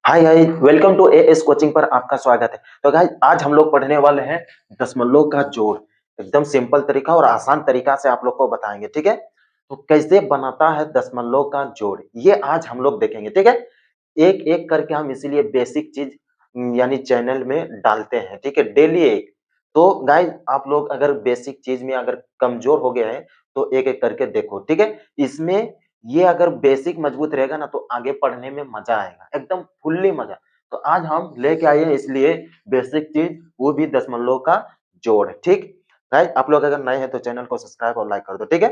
Hi hi welcome to A S coaching पर आपका स्वागत है। तो गाइस आज हम लोग पढ़ने वाले हैं दशमलव का जोड़। एकदम सिंपल तरीका और आसान तरीका से आप लोग को बताएंगे, ठीक है। तो कैसे बनाता है दशमलव का जोड़, ये आज हम लोग देखेंगे, ठीक है। एक एक करके हम इसीलिए बेसिक चीज यानी चैनल में डालते हैं, ठीक है, डेली एक। तो गाइस आप लोग अगर बेसिक चीज में अगर कमजोर हो गए हैं तो एक एक करके देखो, ठीक है। इसमें ये अगर बेसिक मजबूत रहेगा ना तो आगे पढ़ने में मजा आएगा, एकदम फुल्ली मजा। तो आज हम लेके आए हैं इसलिए बेसिक चीज, वो भी दशमलव का जोड़, ठीक। गाइस आप लोग अगर नए हैं तो चैनल को सब्सक्राइब और लाइक कर दो, ठीक है।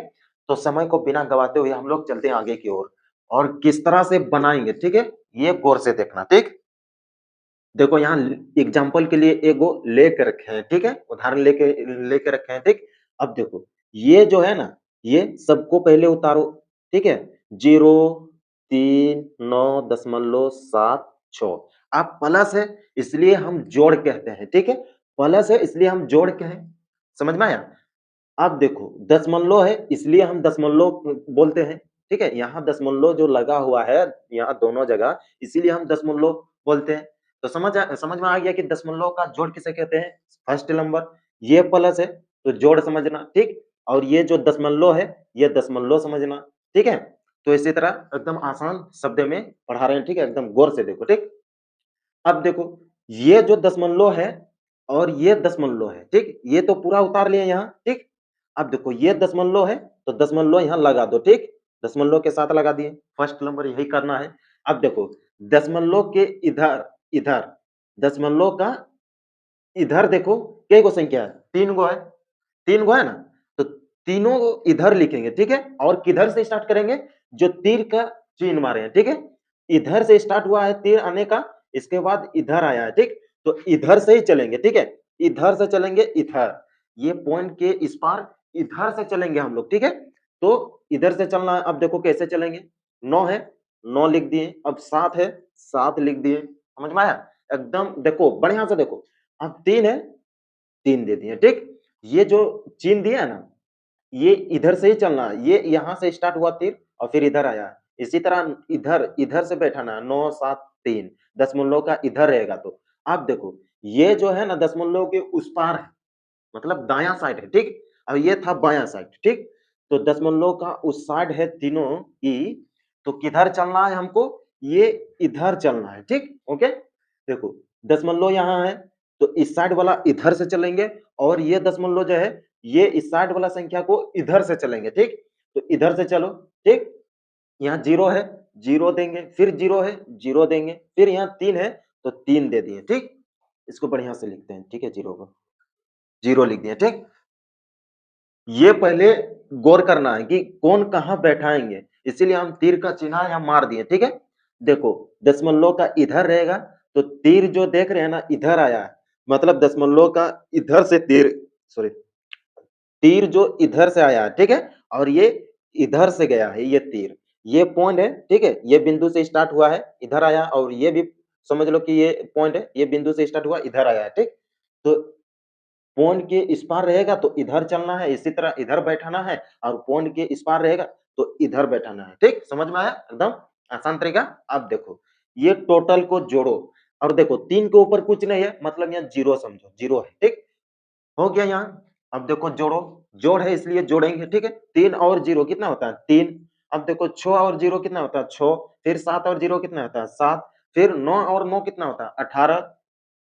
तो समय को बिना गवाते हुए हम लोग चलते हैं आगे की ओर और किस तरह से बनाएंगे, ठीक है। ये गौर से देखना, ठीक। देखो यहाँ एग्जाम्पल के लिए एगो लेके रखे हैं, ठीक है, उदाहरण लेके लेके रखे हैं, ठीक। अब देखो ये जो है ना, ये सबको पहले उतारो, ठीक है। 0 3 9 दशमलव 7 6। अब प्लस है इसलिए हम जोड़ कहते हैं, ठीक है। प्लस है इसलिए हम जोड़ कहें, समझ में आया। अब देखो दशमलव है इसलिए हम दशमलव बोलते हैं, ठीक है। यहाँ दशमलव जो लगा हुआ है यहाँ दोनों जगह, इसीलिए हम दशमलव बोलते हैं। तो समझ में आ गया कि दशमलव का जोड़ किसे कहते हैं। फर्स्ट नंबर ये प्लस है तो जोड़ समझना, ठीक। और ये जो दशमलव है ये दशमलव समझना, ठीक है। तो इसी तरह एकदम आसान शब्द में पढ़ा रहे हैं, ठीक है, एकदम गौर से देखो, ठीक। अब देखो ये जो दशमलव है और ये दशमलव है, ठीक, ये तो पूरा उतार लिए यहाँ, ठीक। अब देखो ये दशमलव है तो दशमलव यहाँ लगा दो, ठीक। दशमलव के साथ लगा दिए, फर्स्ट नंबर यही करना है। अब देखो दशमलव के इधर इधर दशमलव का इधर देखो कई गो संख्या है, 3 गो है, 3 गो है ना। तो तीनों इधर लिखेंगे, ठीक है। और किधर से स्टार्ट करेंगे, जो तीर का चिन्ह मारे हैं, ठीक है। इधर से स्टार्ट हुआ है तीर आने का, इसके बाद इधर आया है, ठीक। तो इधर से ही चलेंगे, ठीक है। इधर से चलेंगे इधर, ये पॉइंट के इस पार इधर से चलेंगे हम लोग, ठीक है। तो इधर से चलना है। अब देखो कैसे चलेंगे, 9 है 9 लिख दिए, अब 7 है 7 लिख दिए, समझ में आया। एकदम देखो बढ़िया से देखो। अब 3 है 3 दे दिए, ठीक। ये जो चिन्ह दिया है ना, ये इधर से ही चलना है, ये यहाँ से स्टार्ट हुआ तीर और फिर इधर आया। इसी तरह इधर इधर से बैठाना है, 9 7 3 दशमलव का इधर रहेगा। तो आप देखो ये जो है ना दशमलव के उस पार है, मतलब दायां साइड है, ठीक। और ये था बायां साइड, ठीक। तो दशमलव का उस साइड है तीनों ई, तो किधर चलना है हमको, ये इधर चलना है, ठीक, ओके। देखो दशमलव यहाँ है तो इस साइड वाला इधर से चलेंगे और ये दशमलव जो है ये इस साइड वाला संख्या को इधर से चलेंगे, ठीक। तो इधर से चलो, ठीक। यहाँ 0 है 0 देंगे, फिर 0 है 0 देंगे, फिर यहाँ 3 है तो 3 दे दिए, ठीक। इसको बढ़िया से लिखते हैं, ठीक है, 0 को 0 लिख दिए, ठीक। ये पहले गौर करना है कि कौन कहाँ बैठाएंगे, इसीलिए हम तीर का चिन्ह यहाँ मार दिए, ठीक है। देखो दशमलव का इधर रहेगा तो तीर जो देख रहे हैं ना इधर आया है, मतलब दशमलव का इधर से तीर, सॉरी, तीर जो इधर से आया है, ठीक है। और ये इधर से गया है, ये तीर, ये पॉइंट है, ठीक है। ये बिंदु से स्टार्ट हुआ है इधर आया और ये भी समझ लो कि ये पॉइंट है, ये बिंदु से स्टार्ट हुआ इधर आया है, ठीक। तो पॉइंट के इस पार रहेगा तो इधर चलना है, इसी तरह इधर बैठाना है, और पॉइंट के इस पार रहेगा तो इधर बैठाना है, ठीक। समझ में आया, एकदम आसान तरीका। अब देखो ये टोटल को जोड़ो और देखो 3 के ऊपर कुछ नहीं है, मतलब यहाँ 0 समझो, 0 है, ठीक। हो गया यहाँ। अब देखो जोड़ो, जोड़ है इसलिए जोड़ेंगे, ठीक है। 3 और 0 कितना होता है 3। अब देखो 6 और 0 कितना होता है 6, फिर 7 और 0 कितना होता है 7, फिर 9 और 9 कितना होता है 18,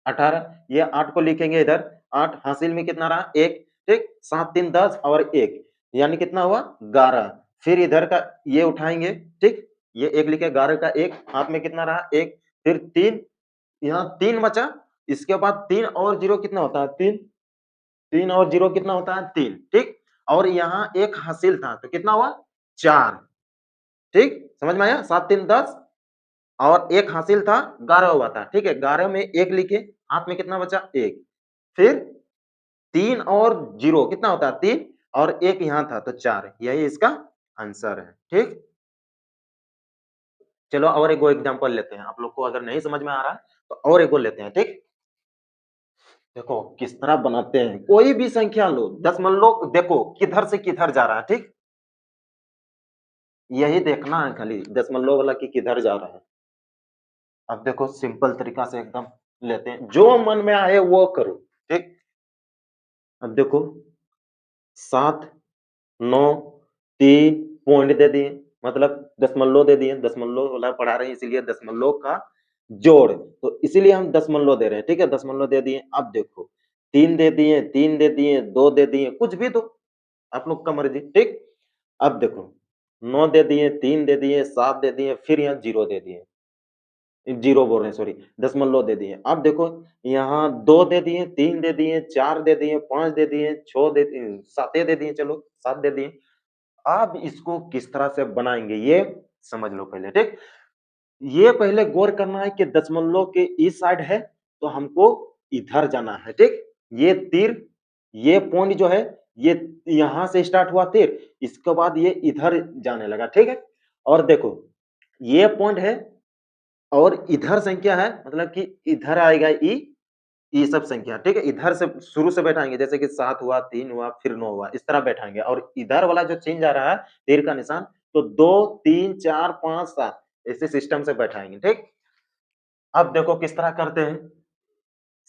18। ये 8 को लिखेंगे इधर, 8 हासिल में कितना रहा 1, ठीक। 7 3 10 और 1 यानी कितना हुआ 11। फिर इधर का ये उठाएंगे, ठीक। ये 1 लिखे, 11 का 1 हाथ में कितना रहा 1, फिर 3, यहाँ 3 बचा। इसके बाद 3 और 0 कितना होता है 3, 3 और 0 कितना होता है 3, ठीक। और यहाँ 1 हासिल था तो कितना हुआ 4, ठीक। समझ में आया, 7 3 10 और 1 हासिल था 11 हुआ था, ठीक है। 11 में 1 लिखे, हाथ में कितना बचा 1, फिर 3 और 0 कितना होता है 3 और 1 यहाँ था तो 4, यही इसका आंसर है, ठीक। चलो और एक एग्जांपल लेते हैं, आप लोग को अगर नहीं समझ में आ रहा है तो और एक लेते हैं, ठीक। देखो किस तरह बनाते हैं, कोई भी संख्या लो, दशमलव देखो किधर से किधर जा रहा है, ठीक। यही देखना है खाली दशमलव वाला कि किधर जा रहा है। अब देखो सिंपल तरीका से एकदम लेते हैं, जो मन में आए वो करो, ठीक। अब देखो 7, 9, 3 पॉइंट दे दिए, मतलब दशमलव दे दिए, दशमलव वाला पढ़ा रहे हैं इसीलिए दशमलव का जोड़, तो इसीलिए हम दशमलव दे रहे हैं, ठीक है, दशमलव दे दिए। अब देखो 3 दे दिए, 3 दे दिए, 2 दे दिए, कुछ भी दो, आप लोग का मर्जी, ठीक। अब देखो 9 दे दिए, 3 दे दिए, 7 दे दिए, फिर यहाँ 0 दे दिए, 0 बोल रहे हैं, सॉरी, दशमलव दे दिए। अब देखो यहाँ 2 दे दिए, 3 दे दिए, 4 दे दिए, 5 दे दिए, 6 दे दिए, 7 दे दिए, चलो 7 दे दिए। अब इसको किस तरह से बनाएंगे ये समझ लो पहले, ठीक। ये पहले गौर करना है कि दशमलव के इस साइड है तो हमको इधर जाना है, ठीक। ये तीर, ये पॉइंट जो है, ये यहां से स्टार्ट हुआ तीर, इसके बाद ये इधर जाने लगा, ठीक है। और देखो ये पॉइंट है और इधर संख्या है, मतलब कि इधर आएगा ई, ये सब संख्या, ठीक है, इधर से शुरू से बैठाएंगे, जैसे कि 7 हुआ, 3 हुआ, फिर 9 हुआ, इस तरह बैठाएंगे। और इधर वाला जो चेंज आ रहा है तीर का निशान, तो 2, 3, 4, 5, 7 ऐसे सिस्टम से बैठाएंगे, ठीक। अब देखो किस तरह करते हैं,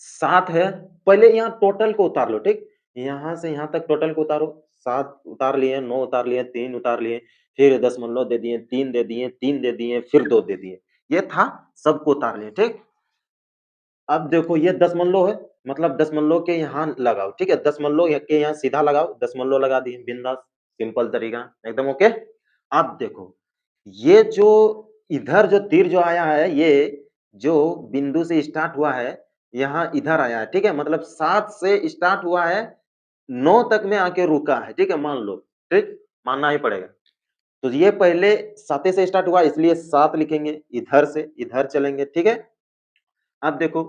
7 है, पहले यहाँ टोटल को उतार लो, ठीक। यहाँ से यहाँ तक टोटल को उतारो, 7 उतार लिए, 9 उतार लिए, 3 उतार लिए, फिर दशमलव दे दिए, 3 दे दिए, 3 दे दिए, फिर 2 दे दिए, ये था, सबको उतार लिए, ठीक। अब देखो ये दशमलव है, मतलब दशमलव के यहाँ लगाओ, ठीक है, दशमलव के यहाँ सीधा लगाओ, दशमलव लगा दिए, बिंदास, सिंपल तरीका, एकदम ओके। अब देखो ये जो इधर जो तीर जो आया है, ये जो बिंदु से स्टार्ट हुआ है, यहाँ इधर आया है, ठीक है, मतलब 7 से स्टार्ट हुआ है, 9 तक में आके रुका है, ठीक है, मान लो, ठीक, मानना ही पड़ेगा। तो ये पहले 7 से स्टार्ट हुआ इसलिए 7 लिखेंगे, इधर से इधर चलेंगे, ठीक है। अब देखो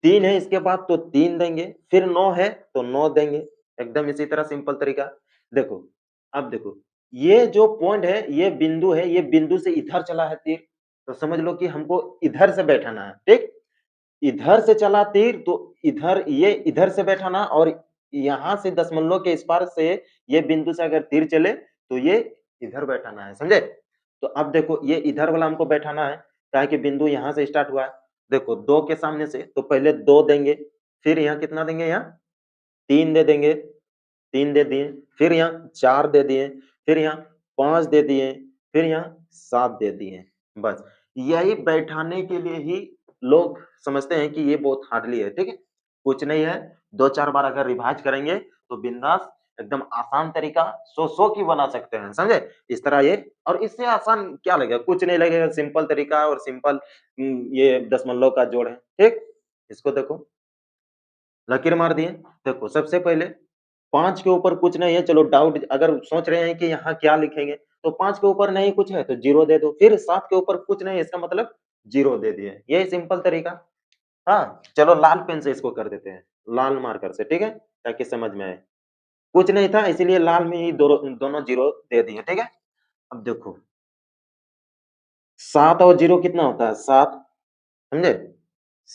3 है इसके बाद तो 3 देंगे, फिर 9 है तो 9 देंगे, एकदम इसी तरह सिंपल तरीका। देखो, अब देखो, ये जो पॉइंट है, ये बिंदु है, ये बिंदु से इधर चला है तीर, तो समझ लो कि हमको इधर से बैठाना है, ठीक? इधर से चला तीर तो इधर, ये इधर से बैठाना, और यहाँ से दशमलव के इस पार से ये बिंदु से अगर तीर चले तो ये इधर बैठाना है, समझे? तो अब देखो ये इधर वाला हमको बैठाना है, क्या है कि बिंदु यहाँ से स्टार्ट हुआ है। देखो 2 के सामने से तो पहले 2 देंगे, फिर यहाँ कितना देंगे, यहाँ 3 दे देंगे, 3 दे दिए, फिर यहाँ 4 दे दिए, फिर यहाँ 5 दे दिए, फिर यहाँ 7 दे दिए। बस यही बैठाने के लिए ही लोग समझते हैं कि ये बहुत हार्डली है, ठीक है? कुछ नहीं है, 2-4 बार अगर रिवाइज करेंगे तो बिंदास एकदम आसान तरीका 100-100 की बना सकते हैं, समझे? इस तरह ये, और इससे आसान क्या लगेगा? कुछ नहीं लगेगा, सिंपल तरीका और सिंपल ये दशमलव का जोड़ है, ठीक? इसको देखो, लकीर मार दिए। देखो सबसे पहले 5 के ऊपर कुछ नहीं है, चलो डाउट अगर सोच रहे हैं कि यहाँ क्या लिखेंगे, तो 5 के ऊपर नहीं कुछ है तो 0 दे दो, फिर 7 के ऊपर कुछ नहीं है इसका मतलब 0 दे दिए, यही सिंपल तरीका। हाँ, चलो लाल पेन से इसको कर देते हैं, लाल मार्कर से, ठीक है? ताकि समझ में आए। कुछ नहीं था इसीलिए लाल में ही दोनों 0 दे दिए, ठीक है? अब देखो 7 और 0 कितना होता है? 7, समझे?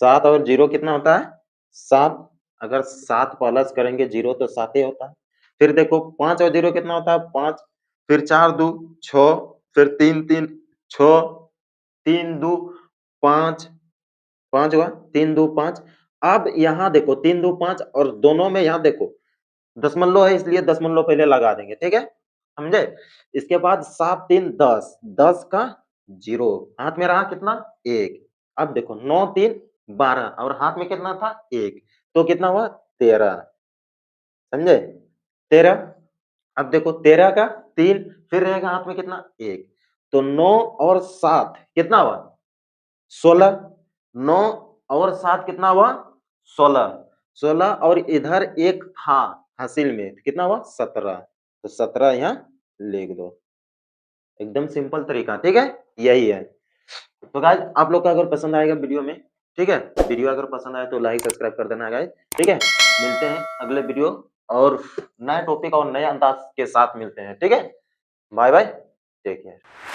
7 और 0 कितना होता है? 7। अगर 7 प्लस करेंगे 0 तो 7 ही होता है। फिर देखो 5 और 0 कितना होता है? 5, फिर 4 दू 6, फिर 3 3 6, 3 दू 5, 5 हुआ, 3 दू 5। अब यहाँ देखो 3 दू 5 और दोनों में यहाँ देखो दशमलव है इसलिए दशमलव पहले लगा देंगे, ठीक है? समझे? इसके बाद 7 3 10, 10 का 0, हाथ में रहा कितना? 1। अब देखो 9 3 12 और हाथ में कितना था? 1, तो कितना हुआ? 13, समझे? 13। अब देखो 13 का 3, फिर रहेगा हाथ में कितना? 1, तो 9 और 7 कितना हुआ? 16, 9 और 7 कितना हुआ? 16, 16 और इधर एक था हासिल में, कितना हुआ? 17, तो 17 यहाँ लिख दो। एकदम सिंपल तरीका, ठीक है? यही है। तो गाइस आप लोग का अगर पसंद आएगा वीडियो में, ठीक है? वीडियो अगर पसंद आए तो लाइक सब्सक्राइब कर देना गाइस, ठीक है? मिलते हैं अगले वीडियो और नए टॉपिक और नए अंदाज के साथ मिलते हैं, ठीक है? Bye bye, take care.